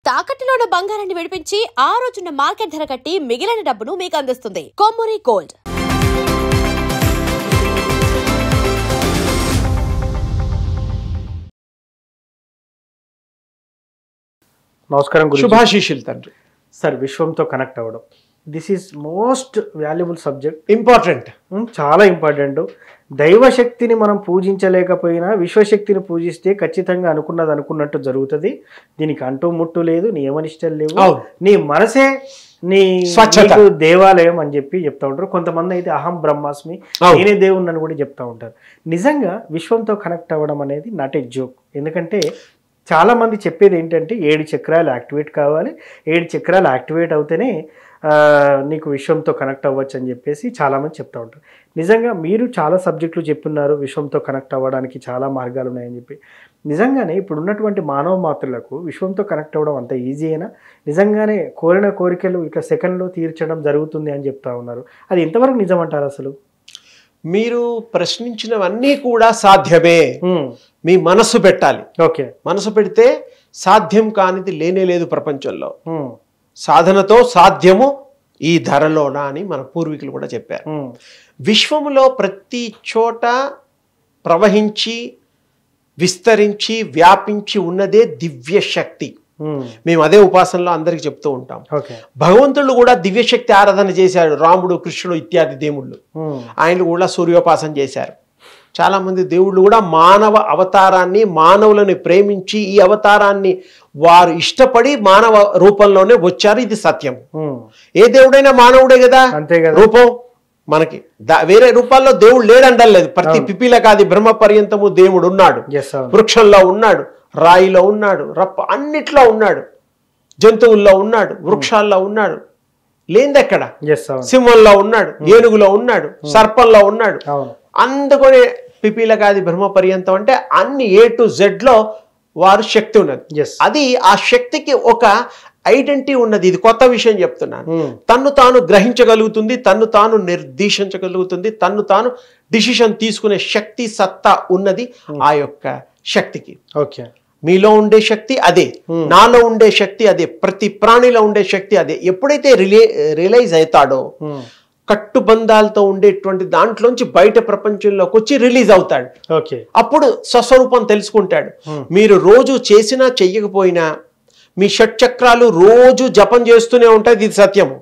తాకట్టులో ఉన్న బంగారాన్ని విడిపించి ఆ రోజున్న మార్కెట్ ధర కట్టి మిగిలిన డబ్బును మీకు అందిస్తుంది కొమ్మూరి గోల్డ్. నమస్కారం గురు. శుభాశీషులు తండ్రి. సార్, విశ్వంతో కనెక్ట్ అవ్వడం this is most valuable subject, important, చాలా ఇంపార్టెంట్. దైవశక్తిని మనం పూజించలేకపోయినా విశ్వశక్తిని పూజిస్తే ఖచ్చితంగా అనుకున్నది అనుకున్నట్టు జరుగుతుంది. దీనికి అంటూ ముట్టు లేదు, నియమనిష్టలు లేవు. నీ మనసే నీ దేవాలయం అని చెప్పి చెప్తా ఉంటారు. కొంతమంది అయితే అహం బ్రహ్మాస్మి, నేనే దేవుణ్ణి అని కూడా చెప్తా ఉంటారు. నిజంగా విశ్వంతో కనెక్ట్ అవ్వడం అనేది నాట్ ఏ జోక్. ఎందుకంటే చాలా మంది చెప్పేది ఏంటంటే 7 చక్రాలు యాక్టివేట్ కావాలి, 7 చక్రాలు యాక్టివేట్ అవుతేనే నీకు విశ్వంతో కనెక్ట్ అవ్వచ్చు అని చెప్పేసి చాలామంది చెప్తూ ఉంటారు. నిజంగా మీరు చాలా సబ్జెక్టులు చెప్పున్నారు, విశ్వంతో కనెక్ట్ అవ్వడానికి చాలా మార్గాలు ఉన్నాయని చెప్పి. నిజంగానే ఇప్పుడు ఉన్నటువంటి మానవ మాతృలకు విశ్వంతో కనెక్ట్ అవ్వడం అంత ఈజీ అయినా, నిజంగానే కోరిన కోరికలు ఇట్లా సెకండ్లో తీర్చడం జరుగుతుంది అని చెప్తా ఉన్నారు. అది ఎంతవరకు నిజమంటారు అసలు? మీరు ప్రశ్నించినవన్నీ కూడా సాధ్యమే, మీ మనసు పెట్టాలి. ఓకే, మనసు పెడితే సాధ్యం కానిది లేనే లేదు ప్రపంచంలో. సాధనతో సాధ్యము ఈ ధరలోనా అని మన పూర్వీకులు కూడా చెప్పారు. విశ్వములో ప్రతి చోట ప్రవహించి విస్తరించి వ్యాపించి ఉన్నదే దివ్య శక్తి. మేము అదే ఉపాసనలో అందరికి చెప్తూ ఉంటాం. భగవంతుడు కూడా దివ్యశక్తి ఆరాధన చేశాడు. రాముడు, కృష్ణుడు ఇత్యాది దేవుళ్ళు ఆయన కూడా సూర్యోపాసన చేశారు. చాలా మంది దేవుళ్ళు కూడా మానవ అవతారాన్ని, మానవులను ప్రేమించి ఈ అవతారాన్ని వారు ఇష్టపడి మానవ రూపంలోనే వచ్చారు. ఇది సత్యం. ఏ దేవుడైనా మానవుడే కదా రూపం. మనకి వేరే రూపాల్లో దేవుడు లేడండలేదు. ప్రతి పిపిలకాది బ్రహ్మ పర్యంతము దేవుడు ఉన్నాడు. వృక్షంలో ఉన్నాడు, రాయిలో ఉన్నాడు, అన్నిట్లో ఉన్నాడు, జంతువుల్లో ఉన్నాడు, వృక్షాల్లో ఉన్నాడు. లేదెక్కడ? సింహంలో ఉన్నాడు, ఏనుగులో ఉన్నాడు, సర్పంలో ఉన్నాడు. అందుకనే పిపీలకాది బ్రహ్మ పర్యంతం అంటే అన్ని A to Z లో వారు శక్తి ఉన్నది. అది ఆ శక్తికి ఒక ఐడెంటిటీ ఉన్నది. ఇది కొత్త విషయం చెప్తున్నాను. తన్ను తాను గ్రహించగలుగుతుంది, తన్ను తాను నిర్దేశించగలుగుతుంది, తన్ను తాను డిసిషన్ తీసుకునే శక్తి, సత్తా ఉన్నది ఆ యొక్క శక్తికి. ఓకే, మీలో ఉండే శక్తి అదే, నాలో ఉండే శక్తి అదే, ప్రతి ప్రాణిలో ఉండే శక్తి అదే. ఎప్పుడైతే రియలైజ్ అవుతాడో కట్టుబంధాలతో ఉండేటువంటి దాంట్లోంచి బయట ప్రపంచంలోకి వచ్చి రిలీజ్ అవుతాడు. అప్పుడు స్వస్వరూపం తెలుసుకుంటాడు. మీరు రోజు చేసినా చెయ్యకపోయినా మీ షట్చక్రాలు రోజు జపం చేస్తూనే ఉంటాయి. ఇది సత్యము.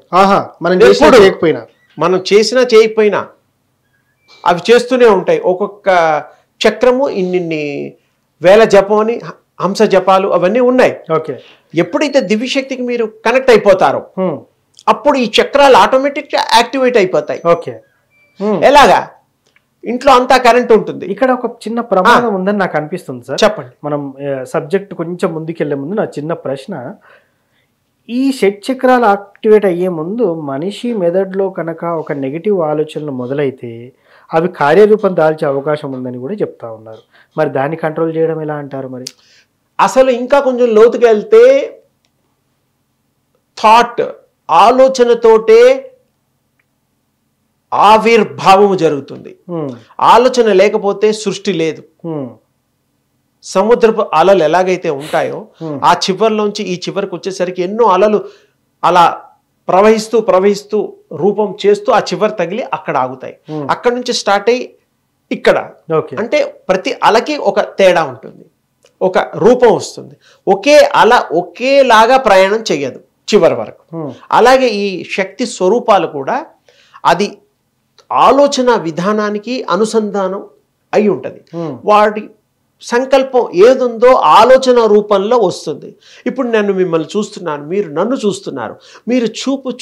మనం చేసినా చేయకపోయినా అవి చేస్తూనే ఉంటాయి. ఒక్కొక్క చక్రము ఇన్ని వేల జపం అని, హంస జపాలు అవన్నీ ఉన్నాయి. ఎప్పుడైతే దివ్యశక్తికి మీరు కనెక్ట్ అయిపోతారో అప్పుడు ఈ చక్రాలు ఆటోమేటిక్గా యాక్టివేట్ అయిపోతాయి. ఎలాగా? ఇంట్లో అంతా కరెంట్ ఉంటుంది. ఇక్కడ ఒక చిన్న ప్రమాదం ఉందని నాకు అనిపిస్తుంది సార్. చెప్పండి. మనం సబ్జెక్ట్ కొంచెం ముందుకెళ్లే ముందు నా చిన్న ప్రశ్న, ఈ షట్ చక్రాలు యాక్టివేట్ అయ్యే ముందు మనిషి మెదడులో కనుక ఒక నెగిటివ్ ఆలోచనలు మొదలైతే అవి కార్యరూపం దాల్చే అవకాశం ఉందని కూడా చెప్తా ఉన్నారు. మరి దాన్ని కంట్రోల్ చేయడం ఎలా అంటారు? మరి అసలు ఇంకా కొంచెం లోతుకి వెళ్తే థాట్, ఆలోచనతోటే ఆవిర్భావము జరుగుతుంది. ఆలోచన లేకపోతే సృష్టి లేదు. సముద్రపు అలలు ఎలాగైతే ఉంటాయో ఆ చివరిలోంచి ఈ చివరికి వచ్చేసరికి ఎన్నో అలలు అలా ప్రవహిస్తూ ప్రవహిస్తూ రూపం చేస్తూ ఆ చివరి తగిలి అక్కడ ఆగుతాయి. అక్కడ నుంచి స్టార్ట్ అయ్యి ఇక్కడ, అంటే ప్రతి అలకి ఒక తేడా ఉంటుంది, ఒక రూపం వస్తుంది. ఒకే అల ఒకేలాగా ప్రయాణం చెయ్యదు చివరి వరకు. అలాగే ఈ శక్తి స్వరూపాలు కూడా అది ఆలోచన విధానానికి అనుసంధానం అయి ఉంటుంది. వాటి సంకల్పం ఏదుందో ఆలోచన రూపంలో వస్తుంది. ఇప్పుడు నేను మిమ్మల్ని చూస్తున్నాను, మీరు నన్ను చూస్తున్నారు. మీరు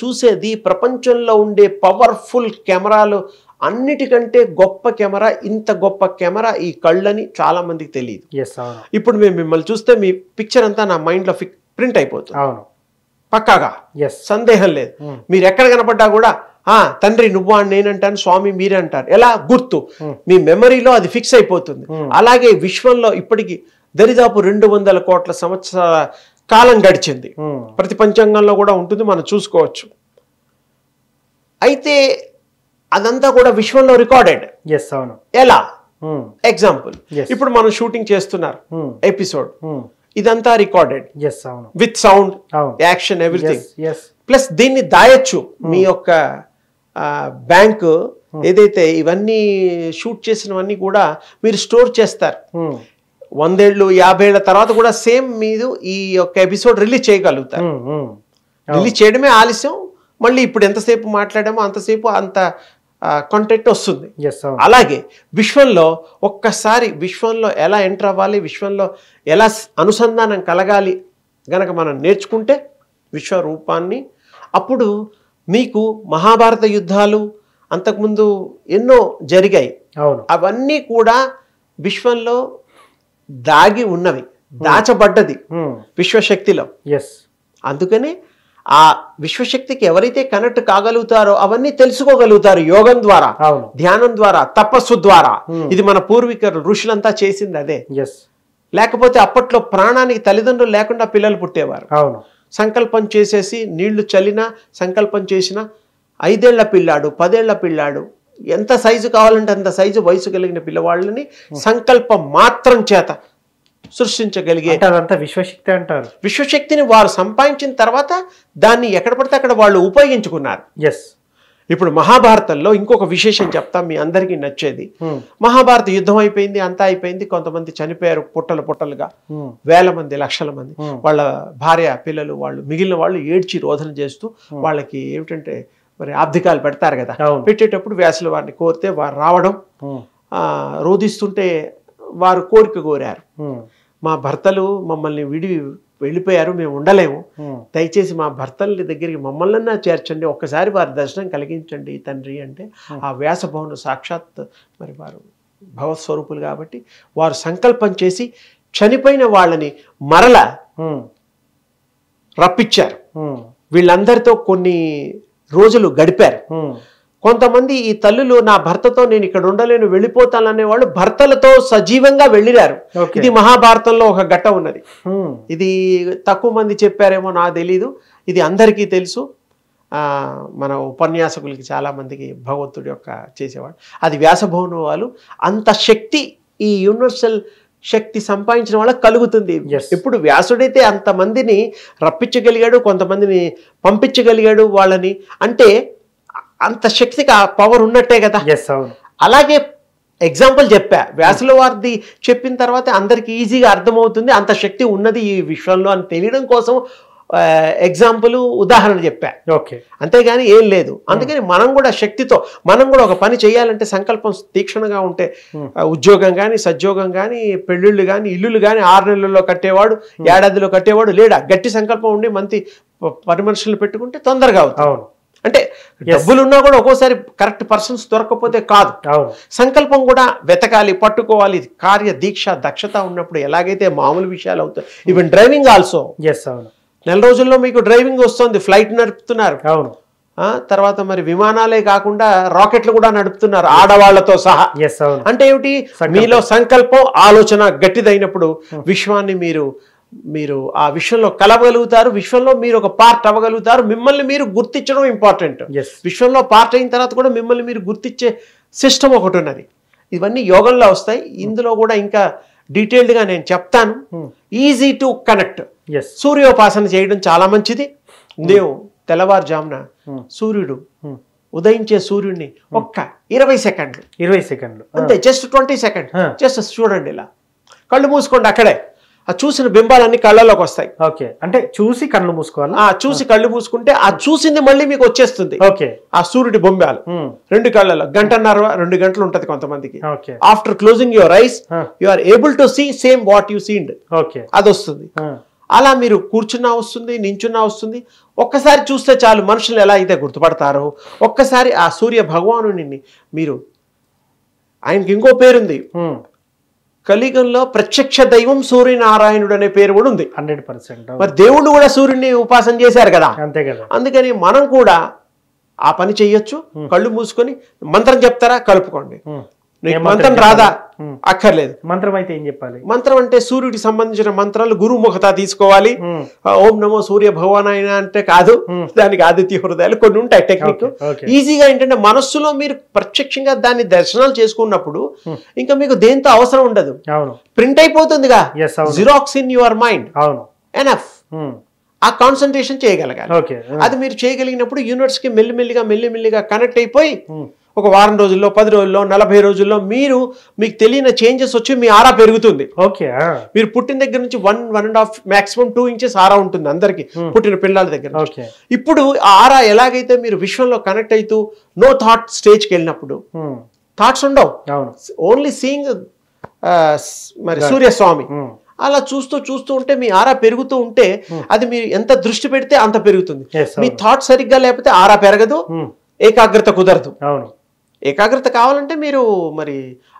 చూసేది ప్రపంచంలో ఉండే పవర్ఫుల్ కెమెరాలు అన్నిటికంటే గొప్ప కెమెరా. ఇంత గొప్ప కెమెరా ఈ కళ్ళని చాలా మందికి తెలియదు. ఇప్పుడు మేము మిమ్మల్ని చూస్తే మీ పిక్చర్ అంతా నా మైండ్లో ప్రింట్ అయిపోతుంది. పక్కాగా, సందేహం లేదు. మీరు ఎక్కడ కనపడ్డా కూడా తండ్రి నువ్వు అని నేనంటాను, స్వామి మీరే అంటారు. ఎలా? గుర్తు మీ మెమరీలో అది ఫిక్స్ అయిపోతుంది. అలాగే విశ్వంలో ఇప్పటికి దరిదాపు 200 కోట్ల సంవత్సరాల కాలం గడిచింది. ప్రతి పంచాంగంలో కూడా ఉంటుంది, మనం చూసుకోవచ్చు. అయితే అదంతా కూడా విశ్వంలో రికార్డెడ్. ఎలా? ఎగ్జాంపుల్, ఇప్పుడు మనం షూటింగ్ చేస్తున్నారు ఎపిసోడ్. ఇదంతా రికార్డెడ్ ఎస్ అవును విత్ సౌండ్ అవును యాక్షన్ ఎవ్రీథింగ్. ఎస్ ప్లస్ దీన్ని దాయొచ్చు మీ యొక్క బ్యాంక్ ఏదైతే ఇవన్నీ షూట్ చేసినవన్నీ కూడా మీరు స్టోర్ చేస్తారు. 100 ఏళ్ళు 50 ఏళ్ల తర్వాత కూడా సేమ్ మీరు ఈ యొక్క ఎపిసోడ్ రిలీజ్ చేయగలుగుతారు. రిలీజ్ చేయడమే ఆలస్యం, మళ్ళీ ఇప్పుడు ఎంతసేపు మాట్లాడామో అంతసేపు అంత కాంటెంట్ వస్తుంది. అలాగే విశ్వంలో ఒక్కసారి విశ్వంలో ఎలా ఎంటర్ అవ్వాలి, విశ్వంలో ఎలా అనుసంధానం కలగాలి గనక మనం నేర్చుకుంటే విశ్వరూపాన్ని, అప్పుడు మీకు మహాభారత యుద్ధాలు అంతకుముందు ఎన్నో జరిగాయి, అవన్నీ కూడా విశ్వంలో దాగి ఉన్నవి, దాచబడ్డది విశ్వశక్తిలో. అందుకని ఆ విశ్వశక్తికి ఎవరైతే కనెక్ట్ కాగలుగుతారో అవన్నీ తెలుసుకోగలుగుతారు యోగం ద్వారా, ధ్యానం ద్వారా, తపస్సు ద్వారా. ఇది మన పూర్వీకులు ఋషులంతా చేసింది అదే. లేకపోతే అప్పట్లో ప్రాణానికి తల్లిదండ్రులు లేకుండా పిల్లలు పుట్టేవారు. సంకల్పం చేసేసి నీళ్లు చల్లినా సంకల్పం చేసిన 5 ఏళ్ల పిల్లాడు 10 ఏళ్ల పిల్లాడు ఎంత సైజు కావాలంటే అంత సైజు వయసు కలిగిన పిల్లవాళ్ళని సంకల్పం మాత్రం చేత సృష్టించగలిగే విశ్వశక్తి అంటారు. విశ్వశక్తిని వారు సంపాదించిన తర్వాత దాన్ని ఎక్కడ పడితే అక్కడ వాళ్ళు ఉపయోగించుకున్నారు. ఇప్పుడు మహాభారతంలో ఇంకొక విశేషం చెప్తాం, మీ అందరికీ నచ్చేది. మహాభారత యుద్ధం అయిపోయింది, అంతా అయిపోయింది, కొంతమంది చనిపోయారు పుట్టలుగా, వేల మంది లక్షల మంది. వాళ్ళ భార్య పిల్లలు వాళ్ళు మిగిలిన వాళ్ళు ఏడ్చి రోదన చేస్తూ వాళ్ళకి ఏమిటంటే మరి ఆబ్దికాలు పెడతారు కదా, పెట్టేటప్పుడు వ్యాసులు వారిని కోరితే వారు రావడం, రోధిస్తుంటే వారు కోరిక కోరారు, మా భర్తలు మమ్మల్ని విడి వెళ్ళిపోయారు, మేము ఉండలేము, దయచేసి మా భర్తల దగ్గరికి మమ్మల్ని చేర్చండి, ఒక్కసారి వారి దర్శనం కలిగించండి తండ్రి అంటే ఆ వ్యాసభవను సాక్షాత్ మరి వారు భగవత్ స్వరూపులు కాబట్టి వారు సంకల్పం చేసి చనిపోయిన వాళ్ళని మరల రప్పించారు. వీళ్ళందరితో కొన్ని రోజులు గడిపారు. కొంతమంది ఈ తల్లులు నా భర్తతో నేను ఇక్కడ ఉండలేను వెళ్ళిపోతాననే వాళ్ళు భర్తలతో సజీవంగా వెళ్ళిరారు. ఇది మహాభారతంలో ఒక ఘట్టం ఉన్నది. ఇది తక్కువ మంది చెప్పారేమో నాకు తెలీదు, ఇది అందరికీ తెలుసు. మన ఉపన్యాసకులకి చాలా మందికి భగవంతుడి యొక్క చేసేవాడు. అది వ్యాసభవనం వాళ్ళు అంత శక్తి ఈ యూనివర్సల్ శక్తి సంపాదించిన వాళ్ళకి కలుగుతుంది. ఇప్పుడు వ్యాసుడైతే అంతమందిని రప్పించగలిగాడు, కొంతమందిని పంపించగలిగాడు వాళ్ళని, అంటే అంత శక్తికి ఆ పవర్ ఉన్నట్టే కదా. అలాగే ఎగ్జాంపుల్ చెప్పా, వ్యాసుల వారిది చెప్పిన తర్వాత అందరికి ఈజీగా అర్థమవుతుంది అంత శక్తి ఉన్నది ఈ విశ్వంలో అని తెలియడం కోసం ఎగ్జాంపుల్ ఉదాహరణ చెప్పా, అంతేగాని ఏం లేదు. అందుకని మనం కూడా శక్తితో మనం కూడా ఒక పని చేయాలంటే సంకల్పం తీక్షణగా ఉంటే ఉద్యోగం కానీ సద్యోగం కానీ పెళ్ళిళ్ళు కానీ ఇల్లులు కానీ 6 నెలల్లో కట్టేవాడు, ఏడాదిలో కట్టేవాడు లేడా, గట్టి సంకల్పం ఉండి మంచి పని మనుషులు పెట్టుకుంటే తొందరగా అవుతుంది. అంటే డబ్బులున్నా కూడా ఒక్కోసారి కరెక్ట్ పర్సన్స్ దొరకకపోతే కాదు, సంకల్పం కూడా వెతకాలి, పట్టుకోవాలి. కార్య దీక్ష దక్షత ఉన్నప్పుడు ఎలాగైతే మామూలు విషయాలు అవుతాయి. Even driving also. నెల రోజుల్లో మీకు డ్రైవింగ్ వస్తుంది, ఫ్లైట్ నడుపుతున్నారు, తర్వాత మరి విమానాలే కాకుండా రాకెట్లు కూడా నడుపుతున్నారు ఆడవాళ్లతో సహా. అంటే ఏమిటి, మీలో సంకల్పం ఆలోచన గట్టిదైనప్పుడు విశ్వాన్ని మీరు ఆ విశ్వంలో కలవగలుగుతారు, విశ్వంలో మీరు ఒక పార్ట్ అవ్వగలుగుతారు. మిమ్మల్ని మీరు గుర్తించడం ఇంపార్టెంట్. విశ్వంలో పార్ట్ అయిన తర్వాత కూడా మిమ్మల్ని మీరు గుర్తించే సిస్టమ్ ఒకటి ఉన్నది. ఇవన్నీ యోగంలో వస్తాయి. ఇందులో కూడా ఇంకా డీటెయిల్డ్గా నేను చెప్తాను. Easy to connect. సూర్యోపాసన చేయడం చాలా మంచిది. నేను తెల్లవారుజామున సూర్యుడు ఉదయించే సూర్యుడిని ఒక్క 20 సెకండ్లు అంతే, జస్ట్ 20 సెకండ్ జస్ట్ చూడండి. ఇలా కళ్ళు మూసుకోండి, అక్కడే ఆ చూసిన బింబాలన్నీ కళ్ళలోకి వస్తాయి. అంటే చూసి కళ్ళు మూసుకోవాలి. చూసి కళ్ళు మూసుకుంటే ఆ చూసింది మళ్ళీ మీకు వచ్చేస్తుంది. ఆ సూర్యుడి బొంబాలు 2 కళ్ళలో 1.5-2 గంటలు ఉంటది కొంతమందికి. After closing your eyes you are able to see same what you seened, అది వస్తుంది. అలా మీరు కూర్చున్నా వస్తుంది, నించున్నా వస్తుంది. ఒక్కసారి చూస్తే చాలు, మనుషులు ఎలా అయితే గుర్తుపడతారో ఒక్కసారి ఆ సూర్య భగవానుని మీరు, ఆయనకి ఇంకో పేరుంది, కలియుగంలో ప్రత్యక్ష దైవం సూర్యనారాయణుడు అనే పేరు కూడా ఉంది. 100%. మరి దేవుణ్ణి కూడా సూర్యుడిని ఉపాసన చేశారు కదా, అంతే కదా. అందుకని మనం కూడా ఆ పని చెయ్యొచ్చు. కళ్ళు మూసుకొని మంత్రం చెప్తారా, కలుపుకోండి. మంత్రం రాదా? అక్కర్లేదు. మంత్రం అయితే ఏం చెప్పాలి? మంత్రం అంటే సూర్యుడికి సంబంధించిన మంత్రాలు గురుముఖత తీసుకోవాలి. ఓం నమో సూర్య భగవానాయన అంటే కాదు, దానికి ఆదిత్య హృదయాలు కొన్ని ఉంటాయి టెక్నిక్. ఈజీగా ఏంటంటే మనస్సులో మీరు ప్రత్యక్షంగా దాన్ని దర్శనాలు చేసుకున్నప్పుడు ఇంకా మీకు దేంతో అవసరం ఉండదు, ప్రింట్ అయిపోతుందిగా, xerox in your mind, enough. ఆ కాన్సన్ట్రేషన్ చేయగలగాలి. అది మీరు చేయగలిగినప్పుడు యూనివర్స్ కి మెల్లిమెల్లిగా కనెక్ట్ అయిపోయి ఒక వారం రోజుల్లో, 10 రోజుల్లో, 40 రోజుల్లో మీకు తెలియని చేంజెస్ వచ్చి మీ ఆరా పెరుగుతుంది. మీరు పుట్టిన దగ్గర నుంచి 1.5 మాక్సిమం 2 ఇంచెస్ ఆరా ఉంటుంది అందరికి పుట్టిన పిల్లల దగ్గర. ఇప్పుడు ఆ ఆరా ఎలాగైతే మీరు విశ్వంలో కనెక్ట్ అవుతూ నో థాట్ స్టేజ్కి వెళ్ళినప్పుడు థాట్స్ ఉండవు, ఓన్లీ సీయింగ్ మరి సూర్యస్వామి. అలా చూస్తూ ఉంటే మీ ఆరా పెరుగుతూ ఉంటే అది మీరు ఎంత దృష్టి పెడితే అంత పెరుగుతుంది. మీ థాట్ సరిగ్గా లేకపోతే ఆరా పెరగదు, ఏకాగ్రత కుదరదు. ఏకాగ్రత కావాలంటే మీరు మరి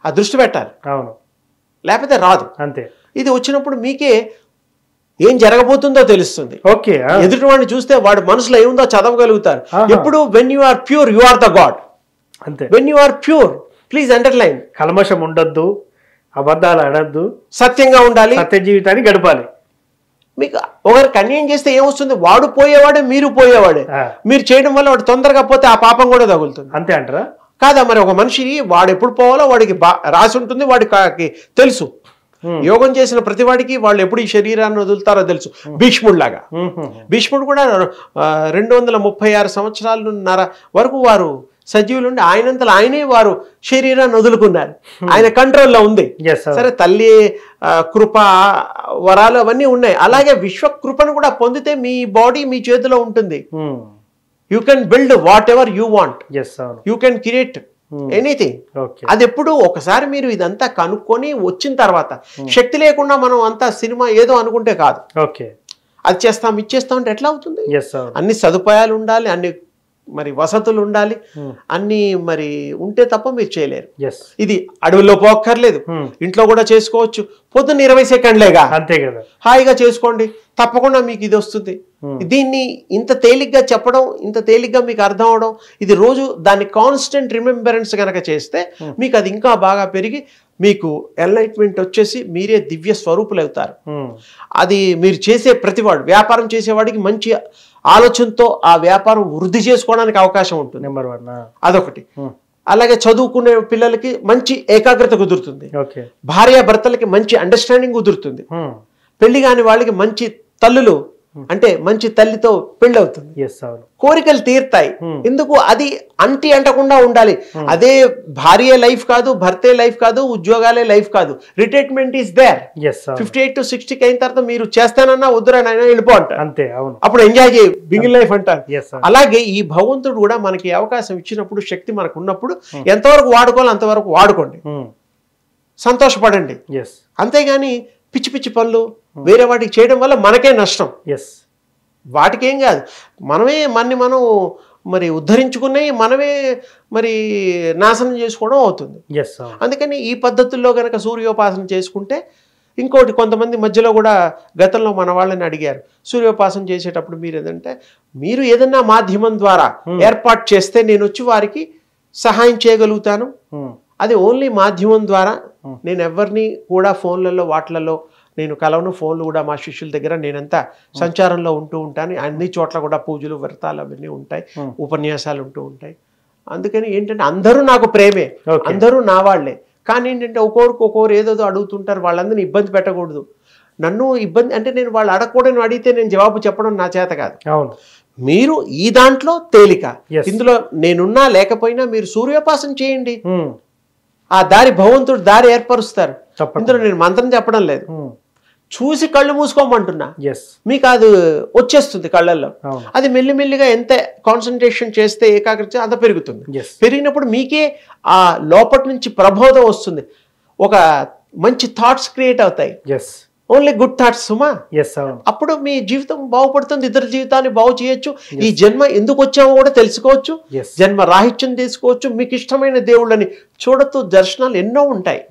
ఆ దృష్టి పెట్టాలి, లేకపోతే రాదు. అంతే. ఇది వచ్చినప్పుడు మీకే ఏం జరగబోతుందో తెలుస్తుంది. ఎదుటి వాడిని చూస్తే వాడి మనసులో ఏముందో చదవగలుగుతారు. ఎప్పుడు when you are pure you are the god. అంతే. When you are pure, please underline, కల్మషం ఉండొద్దు, అబద్ధాలు ఆడద్దు, సత్యంగా ఉండాలి, సత్య జీవితాన్ని గడపాలి. మీకు ఒకరికి అన్యాయం చేస్తే ఏమొస్తుంది? వాడు పోయేవాడే, మీరు పోయేవాడే. మీరు చేయడం వల్ల వాడు తొందరగా పోతే ఆ పాపం కూడా తగులుతుంది. అంతే అంటారా? కాదా? మరి ఒక మనిషి వాడు ఎప్పుడు పోవాలో వాడికి రాసి ఉంటుంది, వాడికి తెలుసు. యోగం చేసిన ప్రతి వాడికి వాళ్ళు ఎప్పుడు ఈ శరీరాన్ని వదులుతారో తెలుసు. భీష్ముడిలాగా. భీష్ముడు కూడా 236 సంవత్సరాలున్నర వరకు వారు సజీవులు ఉండి ఆయనంతలో ఆయనే వారు శరీరాన్ని వదులుకున్నారు. ఆయన కంట్రోల్లో ఉంది. సరే, తల్లి కృప వరాలు అవన్నీ ఉన్నాయి. అలాగే విశ్వకృపను కూడా పొందితే మీ బాడీ మీ చేతిలో ఉంటుంది. You can build what ever you want, you can create anything. అది ఎప్పుడు ఒకసారి మీరు ఇదంతా కనుక్కొని వచ్చిన తర్వాత, శక్తి లేకుండా మనం అంతా సినిమా ఏదో అనుకుంటే కాదు. అది చేస్తాం ఇది చేస్తాం అంటే ఎట్లా అవుతుంది? అన్ని సదుపాయాలు ఉండాలి, అన్ని మరి వసతులు ఉండాలి, అన్ని మరి ఉంటే తప్ప మీరు చేయలేరు. ఇది అడవుల్లో పోక్కర్లేదు, ఇంట్లో కూడా చేసుకోవచ్చు. పొద్దున్న 20 సెకండ్లేగా, అంతే కదా, హాయిగా చేసుకోండి, తప్పకుండా మీకు ఇది వస్తుంది. దీన్ని ఇంత తేలిగ్గా చెప్పడం, ఇంత తేలిగ్గా మీకు అర్థం అవడం, ఇది రోజు దాన్ని కాన్స్టెంట్ రిమెంబరెన్స్ కనుక చేస్తే మీకు అది ఇంకా బాగా పెరిగి మీకు ఎన్లైట్మెంట్ వచ్చేసి మీరే దివ్య స్వరూపులు అవుతారు. అది మీరు చేసే ప్రతివాడు, వ్యాపారం చేసేవాడికి మంచి ఆలోచనతో ఆ వ్యాపారం వృద్ధి చేసుకోవడానికి అవకాశం ఉంటుంది. నెంబర్ 1 అదొకటి. అలాగే చదువుకునే పిల్లలకి మంచి ఏకాగ్రత కుదురుతుంది. భార్య భర్తలకి మంచి అండర్స్టాండింగ్ కుదురుతుంది. పెళ్లి కాని వాళ్ళకి మంచి తల్లులు అంటే మంచి తల్లితో పెళ్లి అవుతుంది. కోరికలు తీరుతాయి. ఎందుకు? అది అంటకుండా ఉండాలి. అదే భార్య లైఫ్ కాదు, భర్తే లైఫ్ కాదు, ఉద్యోగాలే లైఫ్ కాదు. Retirement is there. 58 to 60 అయిన తర్వాత మీరు చేస్తానన్నా వద్దురానైనా వెళ్ళిపో అంటారు. అంతే. అవును. అప్పుడు ఎంజాయ్ చేయి, బిగిన్ లైఫ్ అంటారు. అలాగే ఈ భగవంతుడు కూడా మనకి అవకాశం ఇచ్చినప్పుడు, శక్తి మనకు ఉన్నప్పుడు ఎంతవరకు వాడుకోవాలి అంతవరకు వాడుకోండి, సంతోషపడండి. అంతేగాని పిచ్చి పిచ్చి పనులు వేరే వాటికి చేయడం వల్ల మనకే నష్టం. వాటికి ఏం కాదు, మనమే మనం మరి ఉద్ధరించుకునే మనమే మరి నాశనం చేసుకోవడం అవుతుంది. అందుకని ఈ పద్ధతుల్లో కనుక సూర్యోపాసన చేసుకుంటే, ఇంకోటి కొంతమంది మధ్యలో కూడా గతంలో మన వాళ్ళని అడిగారు, సూర్యోపాసన చేసేటప్పుడు మీరు ఏదన్నా మాధ్యమం ద్వారా ఏర్పాటు చేస్తే నేను వచ్చి వారికి సహాయం చేయగలుగుతాను. అది ఓన్లీ మాధ్యమం ద్వారా. నేను ఎవరిని కూడా ఫోన్లలో వాటిలలో నేను కలవను. ఫోన్లు కూడా మా శిష్యుల దగ్గర నేనంతా సంచారంలో ఉంటూ ఉంటాను. అన్ని చోట్ల కూడా పూజలు వ్రతాలు అవన్నీ ఉంటాయి, ఉపన్యాసాలు ఉంటూ ఉంటాయి. అందుకని ఏంటంటే అందరూ నాకు ప్రేమే, అందరూ నా వాళ్లే. కానీ ఏంటంటే ఒక్కొక్కరు ఏదో అడుగుతుంటారు, వాళ్ళందరినీ ఇబ్బంది పెట్టకూడదు. నన్ను ఇబ్బంది అంటే నేను వాళ్ళు అడగకూడని అడిగితే నేను జవాబు చెప్పడం నా చేత కాదు. మీరు ఈ దాంట్లో తేలిక, ఇందులో నేనున్నా లేకపోయినా మీరు సూర్యోపాసన చేయండి. ఆ దారి భగవంతుడు దారి ఏర్పరుస్తారు. ఇందులో నేను మంత్రం చెప్పడం లేదు, చూసి కళ్ళు మూసుకోమంటున్నా. మీకు అది వచ్చేస్తుంది కళ్ళల్లో. అది మెల్లిమెల్లిగా ఎంత కాన్సన్ట్రేషన్ చేస్తే ఏకాగ్రత అంత పెరుగుతుంది. పెరిగినప్పుడు మీకే ఆ లోపటి నుంచి ప్రబోధం వస్తుంది. ఒక మంచి థాట్స్ క్రియేట్ అవుతాయి. ఓన్లీ గుడ్ థాట్స్ సుమా. అప్పుడు మీ జీవితం బాగుపడుతుంది, ఇతర జీవితాన్ని బాగు చేయొచ్చు. ఈ జన్మ ఎందుకు వచ్చామో కూడా తెలుసుకోవచ్చు, జన్మ రాహిత్యం తీసుకోవచ్చు. మీకు ఇష్టమైన దేవుళ్ళని చూడొచ్చు, దర్శనాలు ఎన్నో ఉంటాయి.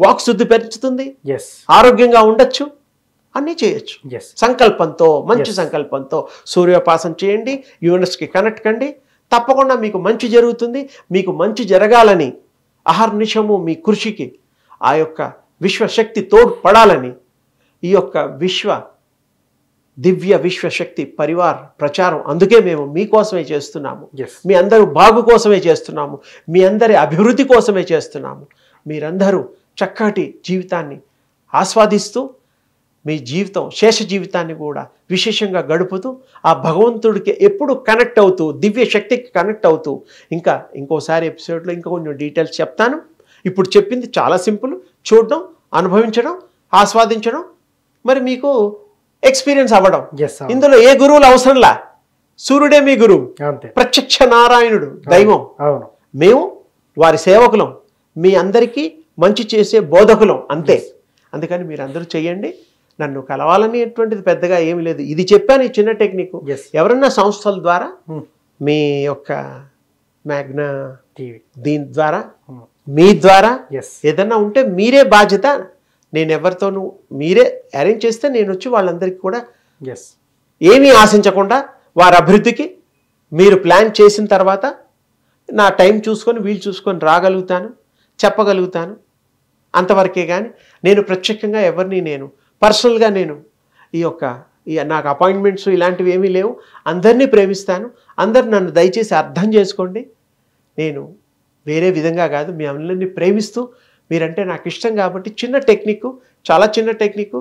వాక్ శుద్ధి పెంచుతుంది, ఆరోగ్యంగా ఉండొచ్చు, అన్నీ చేయొచ్చు. సంకల్పంతో, మంచి సంకల్పంతో సూర్యోపాసన చేయండి, యూనివర్స్కి కనెక్ట్ కండి. తప్పకుండా మీకు మంచి జరుగుతుంది. మీకు మంచి జరగాలని అహర్నిశము మీ కృషికి ఆ యొక్క విశ్వశక్తి తోడ్పడాలని ఈ యొక్క దివ్య విశ్వశక్తి పరివార్ ప్రచారం అందుకే మేము మీకోసమే చేస్తున్నాము. మీ అందరూ బాగు కోసమే చేస్తున్నాము. మీ అందరి అభివృద్ధి కోసమే చేస్తున్నాము. మీరందరూ చక్కటి జీవితాన్ని ఆస్వాదిస్తూ మీ జీవితం శేష జీవితాన్ని కూడా విశేషంగా గడుపుతూ ఆ భగవంతుడికి ఎప్పుడు కనెక్ట్ అవుతూ దివ్య శక్తికి కనెక్ట్ అవుతూ ఇంకోసారి ఎపిసోడ్లో ఇంకా కొంచెం డీటెయిల్స్ చెప్తాను. ఇప్పుడు చెప్పింది చాలా సింపుల్. చూడడం, అనుభవించడం, ఆస్వాదించడం, మరి మీకు ఎక్స్పీరియన్స్ అవ్వడం. ఇందులో ఏ గురువులు అవసరంలా, సూర్యుడే మీ గురువు, ప్రత్యక్ష నారాయణుడు దైవం. మేము వారి సేవకులం, మీ అందరికీ మంచి చేసే బోధకులం అంతే. అందుకని మీరు అందరూ చెయ్యండి. నన్ను కలవాలనేటువంటిది పెద్దగా ఏమి లేదు. ఇది చెప్పాను, ఈ చిన్న టెక్నిక్. ఎవరన్నా సంస్థల ద్వారా మీ యొక్క మ్యాగ్నా దీని ద్వారా మీ ద్వారా ఏదన్నా ఉంటే మీరే బాధ్యత. నేను ఎవరితోనూ మీరే అరేంజ్ చేస్తే నేను వచ్చి వాళ్ళందరికీ కూడా ఏమీ ఆశించకుండా వారి అభివృద్ధికి మీరు ప్లాన్ చేసిన తర్వాత నా టైం చూసుకొని వీలు చూసుకొని రాగలుగుతాను, చెప్పగలుగుతాను. అంతవరకే కానీ నేను ప్రత్యేకంగా ఎవరిని నేను పర్సనల్గా నేను నాకు అపాయింట్మెంట్స్ ఇలాంటివి ఏమీ లేవు. అందరినీ ప్రేమిస్తాను. అందరు నన్ను దయచేసి అర్థం చేసుకోండి. నేను వేరే విధంగా కాదు, మీ అందరినీ ప్రేమిస్తూ మీరంటే నాకు ఇష్టం కాబట్టి చిన్న టెక్నిక్, చాలా చిన్న టెక్నిక్.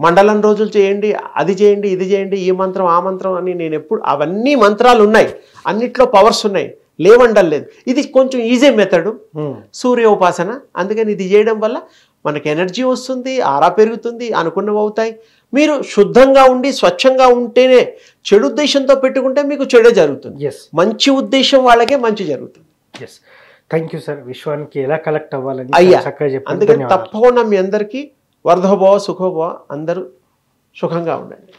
మండలం రోజులు చేయండి, అది చేయండి, ఇది చేయండి, ఈ మంత్రం ఆ మంత్రం అని నేను ఎప్పుడు అవన్నీ మంత్రాలు ఉన్నాయి, అన్నిట్లో పవర్స్ ఉన్నాయి, లేవండలేదు. ఇది కొంచెం ఈజీ మెథడ్, సూర్యోపాసన. అందుకని ఇది చేయడం వల్ల మనకి ఎనర్జీ వస్తుంది, ఆరా పెరుగుతుంది, అనుకున్నవి అవుతాయి. మీరు శుద్ధంగా ఉండి స్వచ్ఛంగా ఉంటేనే, చెడు ఉద్దేశంతో పెట్టుకుంటే మీకు చెడే జరుగుతుంది. మంచి ఉద్దేశం వాళ్ళకే మంచి జరుగుతుంది. Thank you sir. విశ్వానికి ఎలా కలెక్ట్ అవ్వాలని చక్కగా చెప్పారు. అందుకని తప్పకుండా మీ అందరికీ వర్ధోభవ సుఖోభవ, అందరూ సుఖంగా ఉండండి.